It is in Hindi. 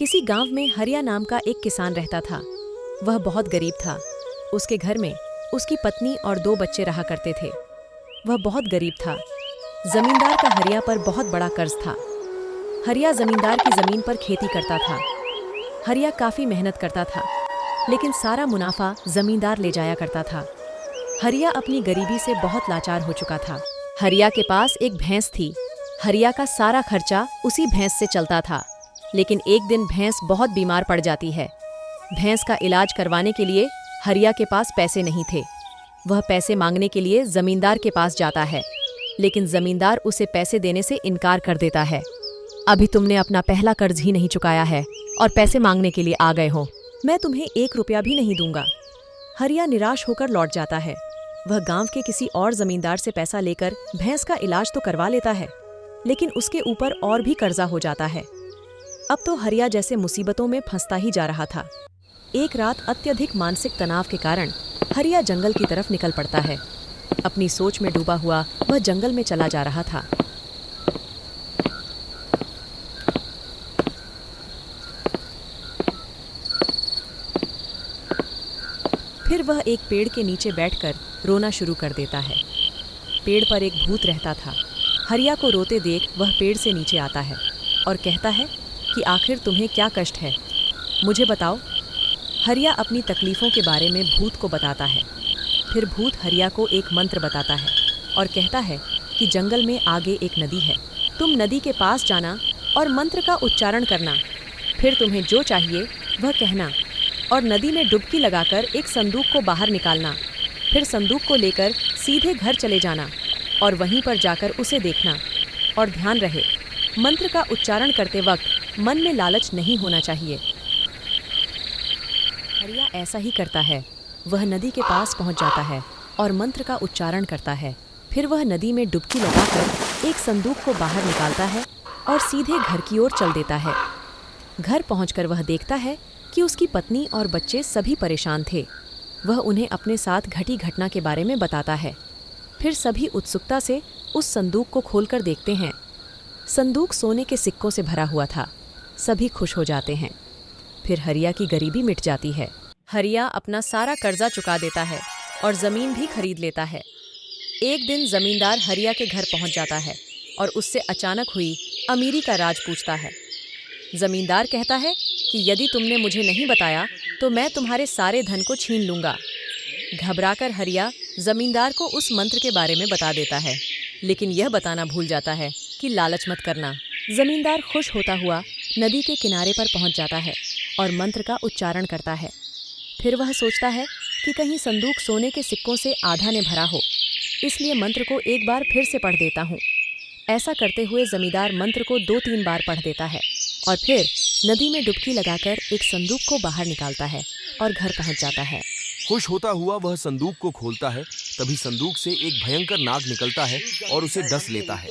किसी गांव में हरिया नाम का एक किसान रहता था। वह बहुत गरीब था। उसके घर में उसकी पत्नी और 2 बच्चे रहा करते थे। वह बहुत गरीब था। जमींदार का हरिया पर बहुत बड़ा कर्ज था। हरिया जमींदार की जमीन पर खेती करता था। हरिया काफी मेहनत करता था, लेकिन सारा मुनाफा जमींदार ले जाया करता था। हरिया अपनी गरीबी से बहुत लाचार हो चुका था। हरिया के पास एक भैंस थी। हरिया का सारा खर्चा उसी भैंस से चलता था। लेकिन एक दिन भैंस बहुत बीमार पड़ जाती है। भैंस का इलाज करवाने के लिए हरिया के पास पैसे नहीं थे। वह पैसे मांगने के लिए जमींदार के पास जाता है, लेकिन जमींदार उसे पैसे देने से इनकार कर देता है। अभी तुमने अपना पहला कर्ज ही नहीं चुकाया है और पैसे मांगने के लिए आ गए हो। मैं तुम्हें 1 रुपया भी नहीं दूंगा। हरिया निराश होकर लौट जाता है। वह गांव के किसी और जमींदार से पैसा लेकर भैंस का इलाज तो करवा लेता है, लेकिन उसके ऊपर और भी कर्जा हो जाता है। अब तो हरिया जैसे मुसीबतों में फंसता ही जा रहा था। एक रात अत्यधिक मानसिक तनाव के कारण हरिया जंगल की तरफ निकल पड़ता है। अपनी सोच में डूबा हुआ वह जंगल में चला जा रहा था। फिर वह एक पेड़ के नीचे बैठकर रोना शुरू कर देता है। पेड़ पर एक भूत रहता था। हरिया को रोते देख वह पेड़ से नीचे आता है और कहता है कि आखिर तुम्हें क्या कष्ट है, मुझे बताओ। हरिया अपनी तकलीफ़ों के बारे में भूत को बताता है। फिर भूत हरिया को एक मंत्र बताता है और कहता है कि जंगल में आगे एक नदी है। तुम नदी के पास जाना और मंत्र का उच्चारण करना। फिर तुम्हें जो चाहिए वह कहना और नदी में डुबकी लगाकर एक संदूक को बाहर निकालना। फिर संदूक को लेकर सीधे घर चले जाना और वहीं पर जाकर उसे देखना। और ध्यान रहे, मंत्र का उच्चारण करते वक्त मन में लालच नहीं होना चाहिए। हरिया ऐसा ही करता है। वह नदी के पास पहुंच जाता है और मंत्र का उच्चारण करता है। फिर वह नदी में डुबकी लगाकर एक संदूक को बाहर निकालता है और सीधे घर की ओर चल देता है। घर पहुंचकर वह देखता है कि उसकी पत्नी और बच्चे सभी परेशान थे। वह उन्हें अपने साथ घटी घटना के बारे में बताता है। फिर सभी उत्सुकता से उस संदूक को खोलकर देखते हैं। संदूक सोने के सिक्कों से भरा हुआ था। सभी खुश हो जाते हैं। फिर हरिया की गरीबी मिट जाती है। हरिया अपना सारा कर्जा चुका देता है और ज़मीन भी खरीद लेता है। एक दिन जमींदार हरिया के घर पहुंच जाता है और उससे अचानक हुई अमीरी का राज पूछता है। जमींदार कहता है कि यदि तुमने मुझे नहीं बताया तो मैं तुम्हारे सारे धन को छीन लूँगा। घबराकर हरिया जमींदार को उस मंत्र के बारे में बता देता है, लेकिन यह बताना भूल जाता है कि लालच मत करना। जमींदार खुश होता हुआ नदी के किनारे पर पहुंच जाता है और मंत्र का उच्चारण करता है। फिर वह सोचता है कि कहीं संदूक सोने के सिक्कों से आधा ने भरा हो, इसलिए मंत्र को एक बार फिर से पढ़ देता हूँ। ऐसा करते हुए जमींदार मंत्र को 2-3 बार पढ़ देता है और फिर नदी में डुबकी लगाकर एक संदूक को बाहर निकालता है और घर पहुंच जाता है। खुश होता हुआ वह संदूक को खोलता है। तभी संदूक से एक भयंकर नाग निकलता है और उसे डस लेता है।